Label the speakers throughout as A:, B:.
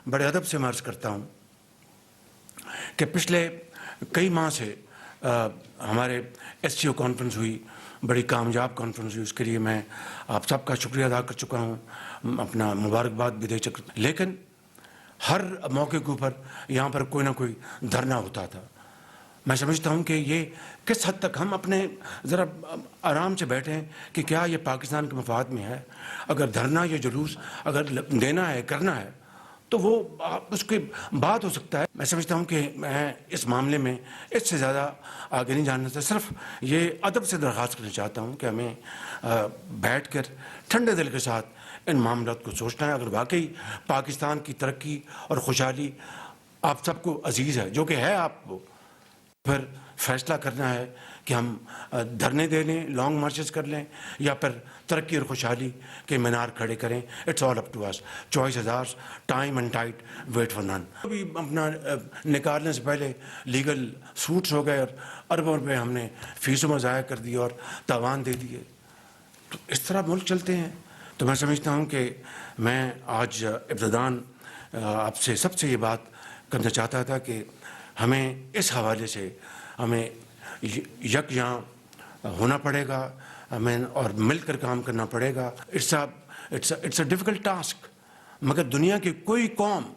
A: بڑے ادب سے عرض کرتا ہوں کہ پچھلے کئی ماہ سے ہمارے ایس سی او کانفرنس ہوئی، بڑی کامیاب کانفرنس ہوئی، اس کے لیے میں آپ سب کا شکریہ ادا کر چکا ہوں، اپنا مبارکباد بھی دے چکا، لیکن ہر موقع کے اوپر یہاں پر کوئی نہ کوئی دھرنا ہوتا تھا۔ میں سمجھتا ہوں کہ یہ کس حد تک ہم اپنے ذرا آرام سے بیٹھیں کہ کیا یہ پاکستان کے مفاد میں ہے۔ اگر دھرنا یا جلوس اگر دینا ہے، کرنا ہے، تو وہ اس کی بات ہو سکتا ہے۔ میں سمجھتا ہوں کہ میں اس معاملے میں اس سے زیادہ آگے نہیں جانا چاہتا، صرف یہ ادب سے درخواست کرنا چاہتا ہوں کہ ہمیں بیٹھ کر ٹھنڈے دل کے ساتھ ان معاملات کو سوچنا ہے۔ اگر واقعی پاکستان کی ترقی اور خوشحالی آپ سب کو عزیز ہے، جو کہ ہے آپ کو، پھر فیصلہ کرنا ہے کہ ہم دھرنے دے لیں، لانگ مارچز کر لیں، یا پھر ترقی اور خوشحالی کے مینار کھڑے کریں۔ It's all up to us, choice is ours, time and tide, wait for none. ابھی اپنا نکالنے سے پہلے لیگل سوٹس ہو گئے اور اربوں روپے ہم نے فیسوں میں ضائع کر دیے اور تاوان دے دیے، تو اس طرح ملک چلتے ہیں۔ تو میں سمجھتا ہوں کہ میں آج ابتداً آپ سے سب سے یہ بات کرنا چاہتا تھا کہ ہمیں اس حوالے سے ہمیں یکجاں ہونا پڑے گا، ہمیں اور مل کر کام کرنا پڑے گا۔ اٹس اے ڈیفیکلٹ ٹاسک، مگر دنیا کی کوئی قوم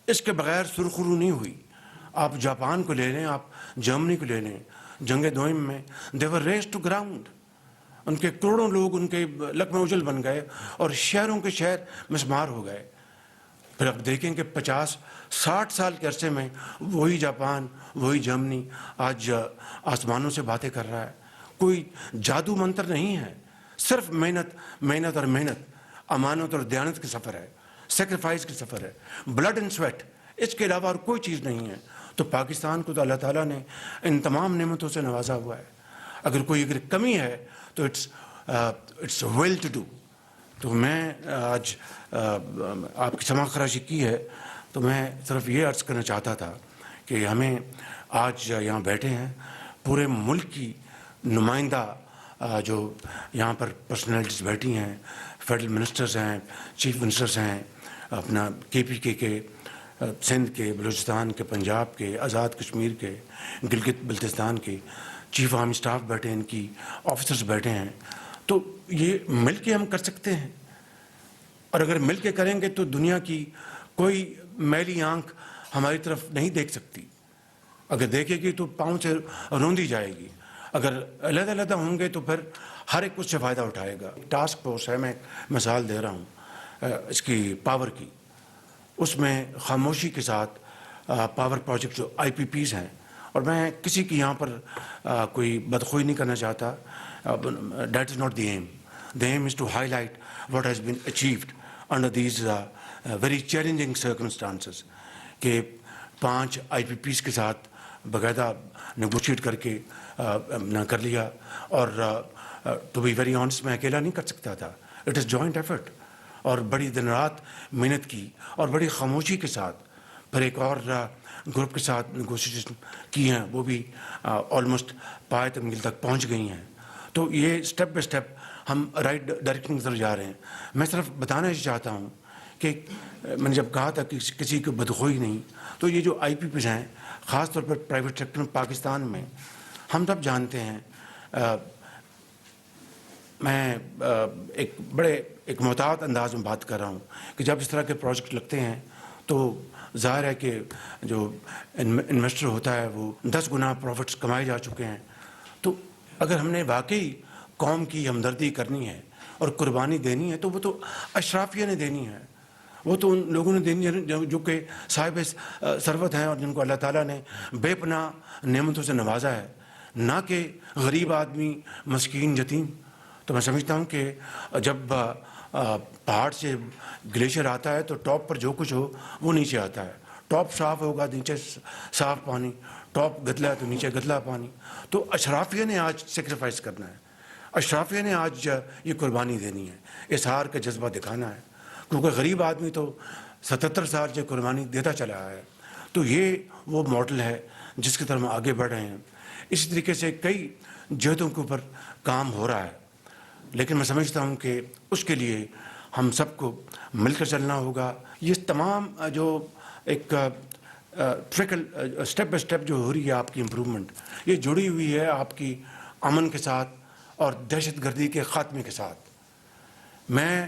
A: اس کے بغیر سرخرو نہیں ہوئی۔ آپ جاپان کو لے لیں، آپ جرمنی کو لے لیں، جنگ دوئم میں دے ور ریزڈ ٹو گراؤنڈ، ان کے کروڑوں لوگ ان کے لقمہ اجل بن گئے اور شہروں کے شہر مسمار ہو گئے۔ پھر آپ دیکھیں کہ 50-60 سال کے عرصے میں وہی جاپان، وہی جرمنی آج آسمانوں سے باتیں کر رہا ہے۔ کوئی جادو منتر نہیں ہے، صرف محنت اور محنت، امانت اور دیانت کا سفر ہے، سیکریفائس کا سفر ہے، بلڈ اینڈ سویٹ، اس کے علاوہ اور کوئی چیز نہیں ہے۔ تو پاکستان کو تو اللہ تعالیٰ نے ان تمام نعمتوں سے نوازا ہوا ہے۔ اگر کوئی کمی ہے تو اٹس ول ٹو ڈو۔ تو میں آج آپ کی سماع خراشی کی ہے، تو میں صرف یہ عرض کرنا چاہتا تھا کہ ہمیں آج یہاں بیٹھے ہیں پورے ملک کی نمائندہ جو یہاں پر پرسنالٹیز بیٹھی ہیں، فیڈرل منسٹرز ہیں، چیف منسٹرز ہیں، اپنا KPK کے، سندھ کے، بلوچستان کے، پنجاب کے، آزاد کشمیر کے، گلگت بلتستان کے چیف آرمی اسٹاف بیٹھے ہیں، ان کی آفیسرز بیٹھے ہیں۔ تو یہ مل کے ہم کر سکتے ہیں، اور اگر مل کے کریں گے تو دنیا کی کوئی میلی آنکھ ہماری طرف نہیں دیکھ سکتی۔ اگر دیکھے گی تو پاؤں سے روندی جائے گی۔ اگر علیحدہ علیحدہ ہوں گے تو پھر ہر ایک اس سے فائدہ اٹھائے گا۔ ٹاسک فورس ہے، میں مثال دے رہا ہوں اس کی پاور کی، اس میں خاموشی کے ساتھ پاور پروجیکٹ جو IPPs ہیں، اور میں کسی کی یہاں پر کوئی بدخوئی نہیں کرنا چاہتا، that is not the aim. The aim is to highlight what has been achieved under these very challenging circumstances، کہ 5 IPPs کے ساتھ باقاعدہ نیگوشیٹ کر کے کر لیا، اور ٹو بی ویری آنسٹ میں اکیلا نہیں کر سکتا تھا، اٹ از جوائنٹ ایفرٹ، اور بڑی دن رات محنت کی اور بڑی خاموشی کے ساتھ پھر ایک اور گروپ کے ساتھ نیگوشیشن کی ہیں، وہ بھی آلموسٹ پائے تک مل تک پہنچ گئی ہیں۔ تو یہ اسٹیپ بائی اسٹیپ ہم رائٹ ڈائریکشن کی طرف جا رہے ہیں۔ میں صرف بتانا یہ چاہتا ہوں کہ میں نے جب کہا تھا کہ کسی کو بدخوئی نہیں، تو یہ جو IPPs ہیں، خاص طور پر پرائیویٹ سیکٹر میں پاکستان میں، ہم سب جانتے ہیں، میں ایک محتاط انداز میں بات کر رہا ہوں کہ جب اس طرح کے پروجیکٹ لگتے ہیں تو ظاہر ہے کہ جو انویسٹر ہوتا ہے وہ 10 گنا پروفٹس کمائے جا چکے ہیں۔ تو اگر ہم نے واقعی قوم کی ہمدردی کرنی ہے اور قربانی دینی ہے تو وہ تو اشرافیہ نے دینی ہے، وہ تو ان لوگوں نے دینی ہے جو کہ صاحب ثروت ہیں اور جن کو اللہ تعالیٰ نے بے پناہ نعمتوں سے نوازا ہے، نہ کہ غریب آدمی، مسکین، یتیم۔ تو میں سمجھتا ہوں کہ جب پہاڑ سے گلیشیئر آتا ہے تو ٹاپ پر جو کچھ ہو وہ نیچے آتا ہے، ٹاپ صاف ہوگا نیچے صاف پانی، ٹاپ گدلا ہے تو نیچے گدلا پانی۔ تو اشرافیہ نے آج سیکریفائس کرنا ہے، اشرافیہ نے آج یہ قربانی دینی ہے، اظہار کا جذبہ دکھانا ہے، کیونکہ غریب آدمی تو 77 سال سے قربانی دیتا چلا آیا ہے۔ تو یہ وہ ماڈل ہے جس کی طرف ہم آگے بڑھ رہے ہیں۔ اسی طریقے سے کئی جہتوں کے اوپر کام ہو رہا ہے، لیکن میں سمجھتا ہوں کہ اس کے لیے ہم سب کو مل کر چلنا ہوگا. یہ تمام جو ایک ٹرکل اسٹیپ بائی اسٹیپ جو ہو رہی ہے آپ کی امپرومنٹ، یہ جڑی ہوئی ہے آپ کی امن کے ساتھ اور دہشت گردی کے خاتمے کے ساتھ. میں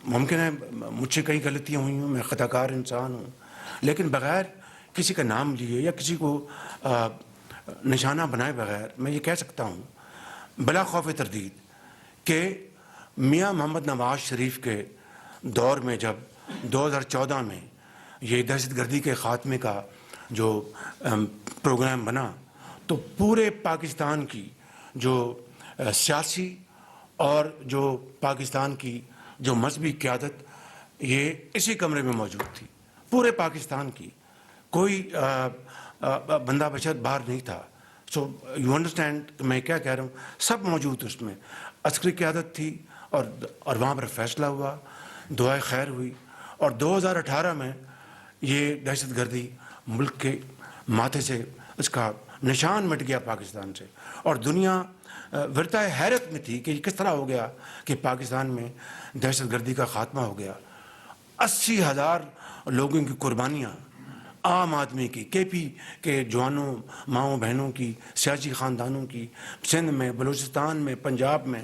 A: ممکن ہے مجھ سے کئی غلطیاں ہوئی ہوں، میں خطا کار انسان ہوں، لیکن بغیر کسی کا نام لیے یا کسی کو نشانہ بنائے بغیر میں یہ کہہ سکتا ہوں بلا خوف تردید کہ میاں محمد نواز شریف کے دور میں جب 2014 میں یہ دہشت گردی کے خاتمے کا جو پروگرام بنا تو پورے پاکستان کی جو سیاسی اور جو پاکستان کی جو مذہبی قیادت یہ اسی کمرے میں موجود تھی. پورے پاکستان کی کوئی بندہ بشر باہر نہیں تھا. سو یو انڈرسٹینڈ میں کیا کہہ رہا ہوں. سب موجود اس میں عسکری قیادت تھی اور وہاں پر فیصلہ ہوا، دعائے خیر ہوئی، اور 2018 میں یہ دہشت گردی ملک کے ماتھے سے اس کا نشان مٹ گیا پاکستان سے، اور دنیا ورتائے حیرت میں تھی کہ یہ کس طرح ہو گیا کہ پاکستان میں دہشت گردی کا خاتمہ ہو گیا. 80,000 لوگوں کی قربانیاں، عام آدمی کی، کے پی کے جوانوں ماؤں بہنوں کی، سیاسی خاندانوں کی، سندھ میں، بلوچستان میں، پنجاب میں،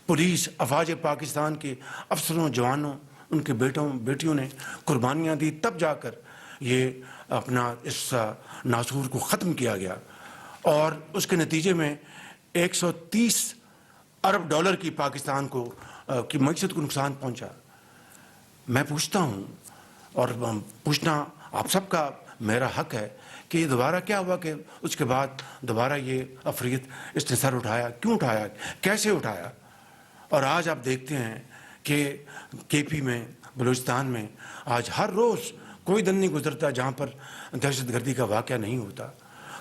A: پولیس افواج پاکستان کے افسروں جوانوں ان کے بیٹیوں نے قربانیاں دی، تب جا کر یہ اپنا اس ناسور کو ختم کیا گیا. اور اس کے نتیجے میں 130 ارب ڈالر کی پاکستان کو کی معیشت کو نقصان پہنچا. میں پوچھتا ہوں اور پوچھنا آپ سب کا میرا حق ہے کہ یہ دوبارہ کیا ہوا کہ اس کے بعد دوبارہ یہ افریت اس نے سر اٹھایا، کیوں اٹھایا، کیسے اٹھایا. اور آج آپ دیکھتے ہیں کہ کے پی میں، بلوچستان میں آج ہر روز کوئی دن نہیں گزرتا جہاں پر دہشت گردی کا واقعہ نہیں ہوتا.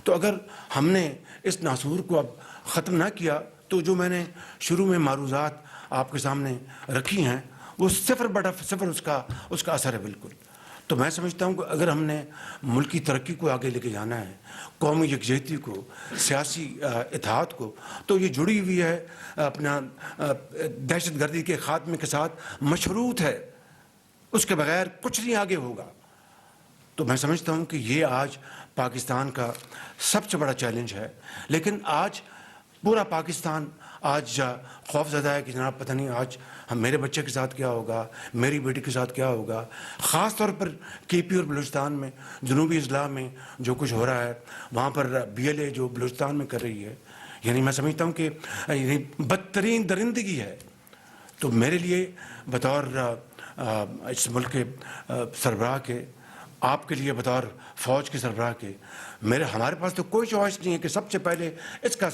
A: تو اگر ہم نے اس ناسور کو اب ختم نہ کیا تو جو میں نے شروع میں معروضات آپ کے سامنے رکھی ہیں وہ صفر بٹا صفر اس کا اثر ہے بالکل. تو میں سمجھتا ہوں کہ اگر ہم نے ملک کی ترقی کو آگے لے کے جانا ہے، قومی یکجہتی کو، سیاسی اتحاد کو، تو یہ جڑی ہوئی ہے اپنا دہشت گردی کے خاتمے کے ساتھ، مشروط ہے. اس کے بغیر کچھ نہیں آگے ہوگا. تو میں سمجھتا ہوں کہ یہ آج پاکستان کا سب سے بڑا چیلنج ہے. لیکن آج پورا پاکستان آج خوف زدہ ہے کہ جناب پتہ نہیں آج میرے بچے کے ساتھ کیا ہوگا، میری بیٹی کے ساتھ کیا ہوگا. خاص طور پر کے پی اور بلوچستان میں، جنوبی اضلاع میں جو کچھ ہو رہا ہے، وہاں پر BLA جو بلوچستان میں کر رہی ہے، یعنی میں سمجھتا ہوں کہ یعنی بدترین درندگی ہے. تو میرے لیے بطور اس ملک کے سربراہ کے، آپ کے لیے بطور فوج کے سربراہ کے، ہمارے پاس تو کوئی چوائس نہیں ہے کہ سب سے پہلے اس کا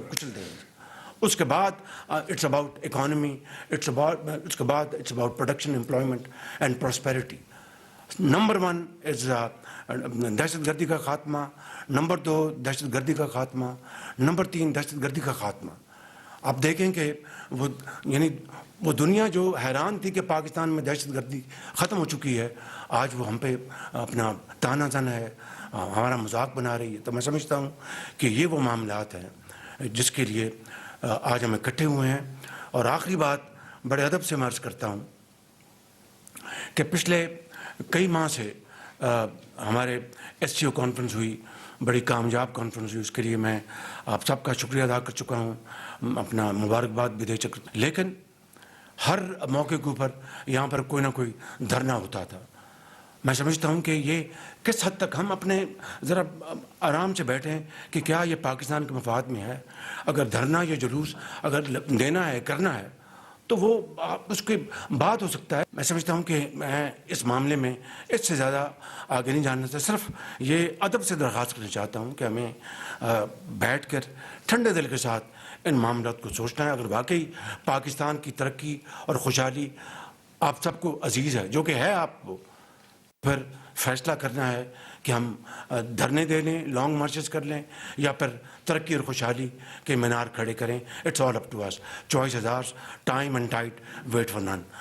A: کچل دیں. اس کے بعد اٹس اباؤٹ اکانومی، اس کے بعد it's about production, employment and prosperity. Number 1 is دہشت گردی کا خاتمہ، نمبر 2 دہشت گردی کا خاتمہ، نمبر 3 دہشت گردی کا خاتمہ. آپ دیکھیں کہ وہ دنیا جو حیران تھی کہ پاکستان میں دہشت گردی ختم ہو چکی ہے، آج وہ ہم پہ اپنا تانا زن ہے، ہمارا مذاق بنا رہی ہے. تو میں سمجھتا ہوں کہ یہ وہ معاملات ہیں جس کے لیے آج ہم اکٹھے ہوئے ہیں. اور آخری بات بڑے ادب سے میں عرض کرتا ہوں کہ پچھلے کئی ماہ سے ہمارے SCO کانفرنس ہوئی، بڑی کامیاب کانفرنس ہوئی. اس کے لیے میں آپ سب کا شکریہ ادا کر چکا ہوں، اپنا مبارکباد بھی دے چکا. لیکن ہر موقع کے اوپر یہاں پر کوئی نہ کوئی دھرنا ہوتا تھا. میں سمجھتا ہوں کہ یہ کس حد تک ہم اپنے ذرا آرام سے بیٹھیں کہ کیا یہ پاکستان کے مفاد میں ہے. اگر دھرنا یا جلوس اگر دینا ہے، کرنا ہے، تو وہ اس کے بعد ہو سکتا ہے. میں سمجھتا ہوں کہ میں اس معاملے میں اس سے زیادہ آگے نہیں جانا چاہتا. صرف یہ ادب سے درخواست کرنا چاہتا ہوں کہ ہمیں بیٹھ کر ٹھنڈے دل کے ساتھ ان معاملات کو سوچنا ہے. اگر واقعی پاکستان کی ترقی اور خوشحالی آپ سب کو عزیز ہے، جو کہ ہے آپ کو، پھر فیصلہ کرنا ہے کہ ہم دھرنے دے لیں، لانگ مارچز کر لیں، یا پھر ترقی اور خوشحالی کے مینار کھڑے کریں. It's all up to us. Choice is ours. Time and tide wait for نن.